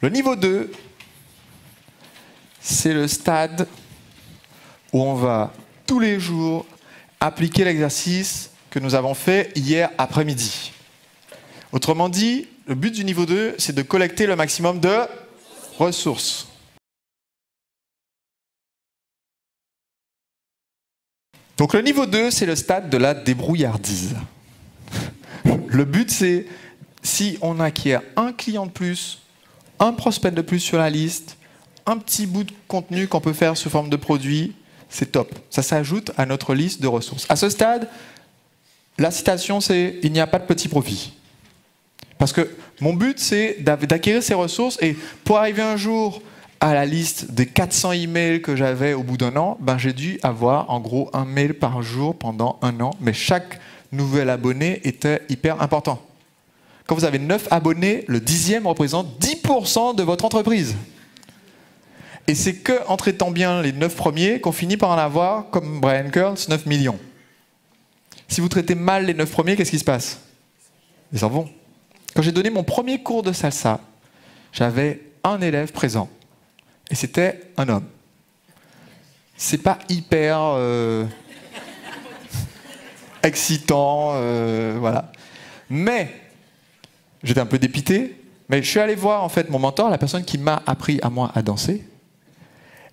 Le niveau 2, c'est le stade où on va tous les jours appliquer l'exercice que nous avons fait hier après-midi. Autrement dit, le but du niveau 2, c'est de collecter le maximum de ressources. Donc le niveau 2, c'est le stade de la débrouillardise. Le but, c'est si on acquiert un client de plus, un prospect de plus sur la liste, un petit bout de contenu qu'on peut faire sous forme de produit, c'est top. Ça s'ajoute à notre liste de ressources. À ce stade, la citation, c'est « il n'y a pas de petit profit ». Parce que mon but, c'est d'acquérir ces ressources et pour arriver un jour à la liste des 400 emails que j'avais au bout d'un an, ben j'ai dû avoir en gros un mail par jour pendant un an, mais chaque nouvel abonné était hyper important. Quand vous avez 9 abonnés, le 10e représente 10% de votre entreprise. Et c'est qu'en traitant bien les 9 premiers qu'on finit par en avoir, comme Brian Kearns, 9 millions. Si vous traitez mal les 9 premiers, qu'est-ce qui se passe? Ils s'en vont. Quand j'ai donné mon premier cours de salsa, j'avais un élève présent. Et c'était un homme. C'est pas hyper excitant, voilà. Mais j'étais un peu dépité, mais je suis allé voir en fait mon mentor, la personne qui m'a appris à moi à danser.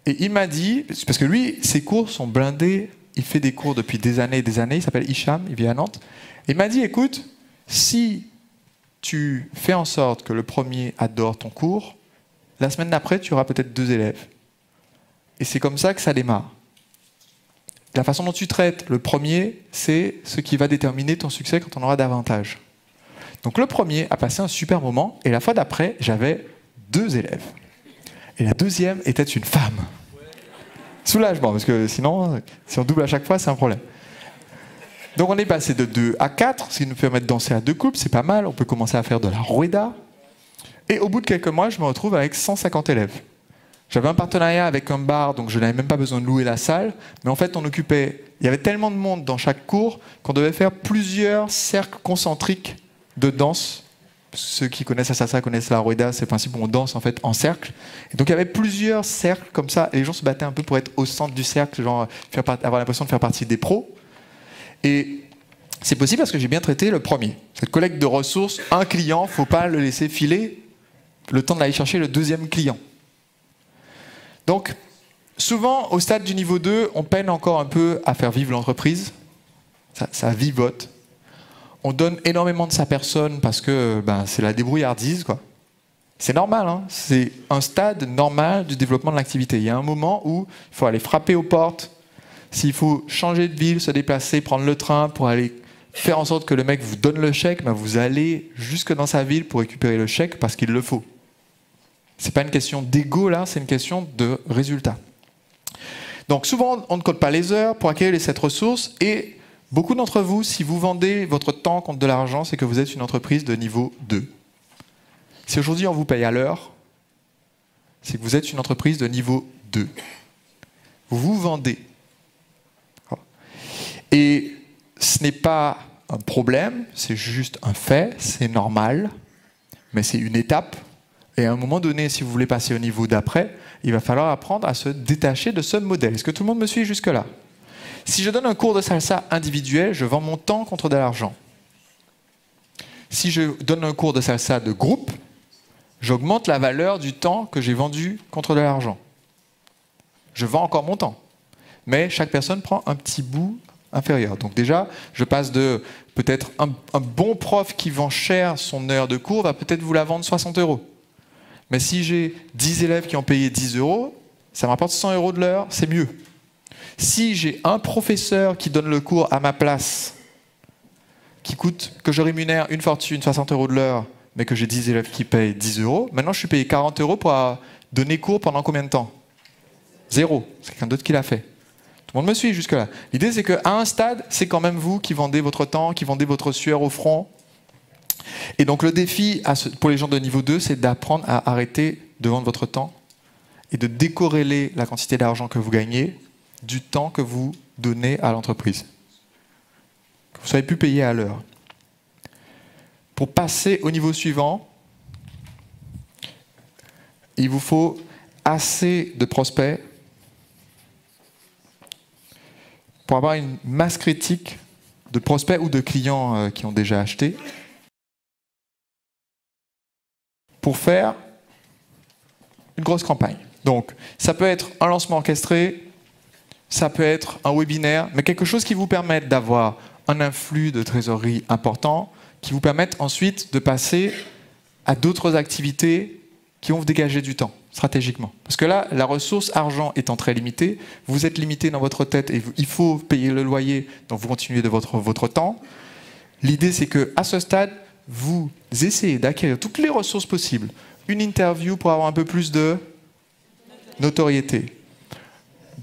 Et il m'a dit, parce que lui, ses cours sont blindés, il fait des cours depuis des années et des années, il s'appelle Hicham, il vit à Nantes. Et il m'a dit, écoute, si tu fais en sorte que le premier adore ton cours, la semaine d'après, tu auras peut-être 2 élèves. Et c'est comme ça que ça démarre. La façon dont tu traites le premier, c'est ce qui va déterminer ton succès quand on aura davantage. Donc le premier a passé un super moment, et la fois d'après, j'avais 2 élèves. Et la deuxième était une femme. Soulagement, parce que sinon, si on double à chaque fois, c'est un problème. Donc on est passé de 2 à 4, ce qui nous permet de danser à 2 couples, c'est pas mal, on peut commencer à faire de la rueda. Et au bout de quelques mois, je me retrouve avec 150 élèves. J'avais un partenariat avec un bar, donc je n'avais même pas besoin de louer la salle, mais en fait on occupait, il y avait tellement de monde dans chaque cours qu'on devait faire plusieurs cercles concentriques de danse. Ceux qui connaissent la salsa connaissent la rueda, c'est le principe où on danse en fait en cercle. Et donc il y avait plusieurs cercles comme ça, et les gens se battaient un peu pour être au centre du cercle, genre avoir l'impression de faire partie des pros. Et c'est possible parce que j'ai bien traité le premier. Cette collecte de ressources, un client, faut pas le laisser filer le temps d'aller chercher le deuxième client. Donc, souvent, au stade du niveau 2, on peine encore un peu à faire vivre l'entreprise. Ça vivote. On donne énormément de sa personne parce que c'est la débrouillardise, quoi. C'est normal, hein. C'est un stade normal du développement de l'activité. Il y a un moment où il faut aller frapper aux portes. S'il faut changer de ville, se déplacer, prendre le train pour aller faire en sorte que le mec vous donne le chèque, vous allez jusque dans sa ville pour récupérer le chèque parce qu'il le faut. C'est pas une question d'ego là, c'est une question de résultat. Donc souvent, on ne code pas les heures pour acquérir cette ressource et beaucoup d'entre vous, si vous vendez votre temps contre de l'argent, c'est que vous êtes une entreprise de niveau 2. Si aujourd'hui on vous paye à l'heure, c'est que vous êtes une entreprise de niveau 2. Vous vous vendez. Et ce n'est pas un problème, c'est juste un fait, c'est normal, mais c'est une étape. Et à un moment donné, si vous voulez passer au niveau d'après, il va falloir apprendre à se détacher de ce modèle. Est-ce que tout le monde me suit jusque-là? Si je donne un cours de salsa individuel, je vends mon temps contre de l'argent. Si je donne un cours de salsa de groupe, j'augmente la valeur du temps que j'ai vendu contre de l'argent. Je vends encore mon temps. Mais chaque personne prend un petit bout inférieur. Donc déjà, je passe de peut-être un bon prof qui vend cher son heure de cours va peut-être vous la vendre 60 €. Mais si j'ai 10 élèves qui ont payé 10 €, ça me rapporte 100 € de l'heure, c'est mieux. Si j'ai un professeur qui donne le cours à ma place, que je rémunère une fortune, 60 € de l'heure, mais que j'ai 10 élèves qui payent 10 €, maintenant je suis payé 40 € pour donner cours pendant combien de temps? 0. C'est quelqu'un d'autre qui l'a fait. Tout le monde me suit jusque-là. L'idée, c'est qu'à un stade, c'est quand même vous qui vendez votre temps, qui vendez votre sueur au front. Et donc le défi pour les gens de niveau 2, c'est d'apprendre à arrêter de vendre votre temps et de décorréler la quantité d'argent que vous gagnez du temps que vous donnez à l'entreprise. Que vous ne soyez plus payé à l'heure. Pour passer au niveau suivant, il vous faut assez de prospects pour avoir une masse critique de prospects ou de clients qui ont déjà acheté pour faire une grosse campagne. Donc, ça peut être un lancement orchestré, ça peut être un webinaire, mais quelque chose qui vous permette d'avoir un influx de trésorerie important, qui vous permette ensuite de passer à d'autres activités qui vont vous dégager du temps, stratégiquement. Parce que là, la ressource argent étant très limitée, vous êtes limité dans votre tête et il faut payer le loyer, donc vous continuez de votre temps. L'idée, c'est qu'à ce stade, vous essayez d'acquérir toutes les ressources possibles. Une interview pour avoir un peu plus de notoriété.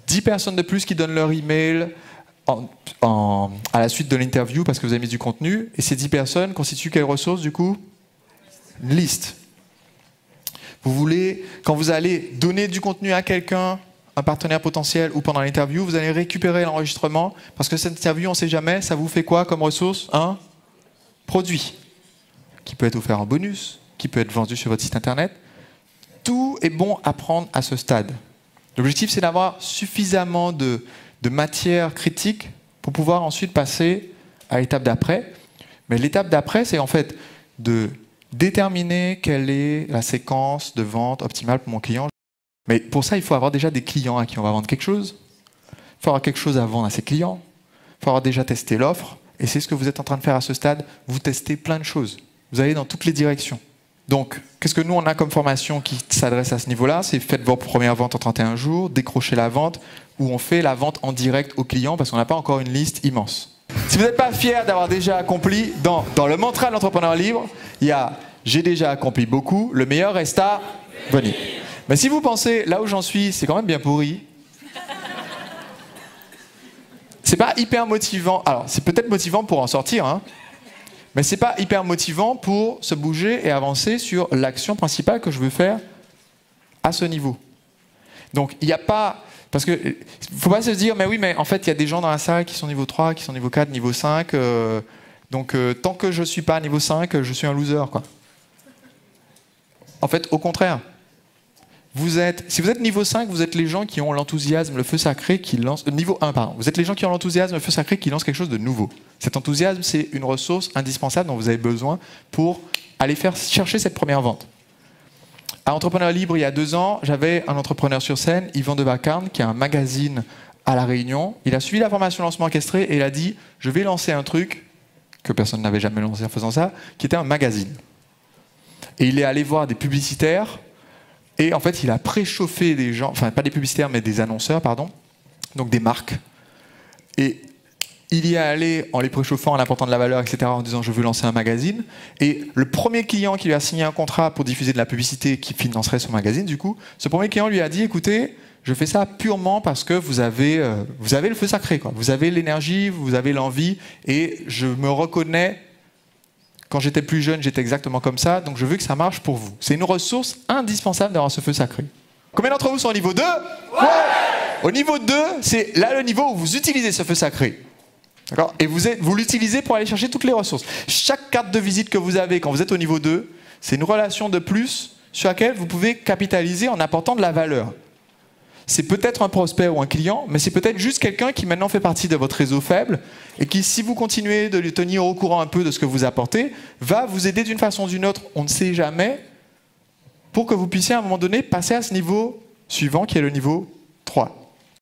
10 personnes de plus qui donnent leur email à la suite de l'interview parce que vous avez mis du contenu. Et ces 10 personnes constituent quelle ressource du coup? Une liste. Vous voulez, quand vous allez donner du contenu à quelqu'un, un partenaire potentiel ou pendant l'interview, vous allez récupérer l'enregistrement parce que cette interview, on ne sait jamais, ça vous fait quoi comme ressource? Un produit qui peut être offert en bonus, qui peut être vendu sur votre site internet. Tout est bon à prendre à ce stade. L'objectif, c'est d'avoir suffisamment de matière critique pour pouvoir ensuite passer à l'étape d'après. Mais l'étape d'après, c'est en fait de déterminer quelle est la séquence de vente optimale pour mon client. Mais pour ça, il faut avoir déjà des clients à qui on va vendre quelque chose. Il faut avoir quelque chose à vendre à ses clients. Il faut avoir déjà testé l'offre. Et c'est ce que vous êtes en train de faire à ce stade. Vous testez plein de choses. Vous allez dans toutes les directions. Donc, qu'est-ce que nous, on a comme formation qui s'adresse à ce niveau-là? C'est faites vos premières ventes en 31 jours, décrochez la vente, où on fait la vente en direct au client parce qu'on n'a pas encore une liste immense. Si vous n'êtes pas fier d'avoir déjà accompli, dans le mantra de l'entrepreneur libre, il y a « j'ai déjà accompli beaucoup, le meilleur reste à venir ». Mais si vous pensez, là où j'en suis, c'est quand même bien pourri, c'est pas hyper motivant. Alors, c'est peut-être motivant pour en sortir, hein, mais c'est pas hyper motivant pour se bouger et avancer sur l'action principale que je veux faire à ce niveau. Donc, il n'y a pas... Parce que il ne faut pas se dire, mais oui, mais en fait, il y a des gens dans la salle qui sont niveau 3, qui sont niveau 4, niveau 5. Donc, tant que je ne suis pas à niveau 5, je suis un loser, quoi. En fait, au contraire. Si vous êtes niveau 5, vous êtes les gens qui ont l'enthousiasme, le feu sacré qui lance... niveau 1, pardon. Vous êtes les gens qui ont l'enthousiasme, le feu sacré qui lance quelque chose de nouveau. Cet enthousiasme, c'est une ressource indispensable dont vous avez besoin pour aller chercher cette première vente. À Entrepreneur Libre, il y a 2 ans, j'avais un entrepreneur sur scène, Yvan de Vacarne, qui a un magazine à La Réunion. Il a suivi la formation lancement orchestré et il a dit « Je vais lancer un truc que personne n'avait jamais lancé en faisant ça, qui était un magazine. » Et il est allé voir des publicitaires. Et en fait, il a préchauffé des gens, enfin pas des publicitaires, mais des annonceurs, pardon, donc des marques. Et il y est allé en les préchauffant, en apportant de la valeur, etc., en disant « je veux lancer un magazine ». Et le premier client qui lui a signé un contrat pour diffuser de la publicité qui financerait son magazine, du coup, ce premier client lui a dit « écoutez, je fais ça purement parce que vous avez le feu sacré, quoi. Vous avez l'énergie, vous avez l'envie, et je me reconnais. Quand j'étais plus jeune, j'étais exactement comme ça, donc je veux que ça marche pour vous. C'est une ressource indispensable d'avoir ce feu sacré. Combien d'entre vous sont au niveau 2? Ouais. Au niveau 2, c'est là le niveau où vous utilisez ce feu sacré. D'accord? Et vous l'utilisez pour aller chercher toutes les ressources. Chaque carte de visite que vous avez quand vous êtes au niveau 2, c'est une relation de plus sur laquelle vous pouvez capitaliser en apportant de la valeur. C'est peut-être un prospect ou un client, mais c'est peut-être juste quelqu'un qui maintenant fait partie de votre réseau faible et qui, si vous continuez de lui tenir au courant un peu de ce que vous apportez, va vous aider d'une façon ou d'une autre, on ne sait jamais, pour que vous puissiez à un moment donné passer à ce niveau suivant qui est le niveau 3.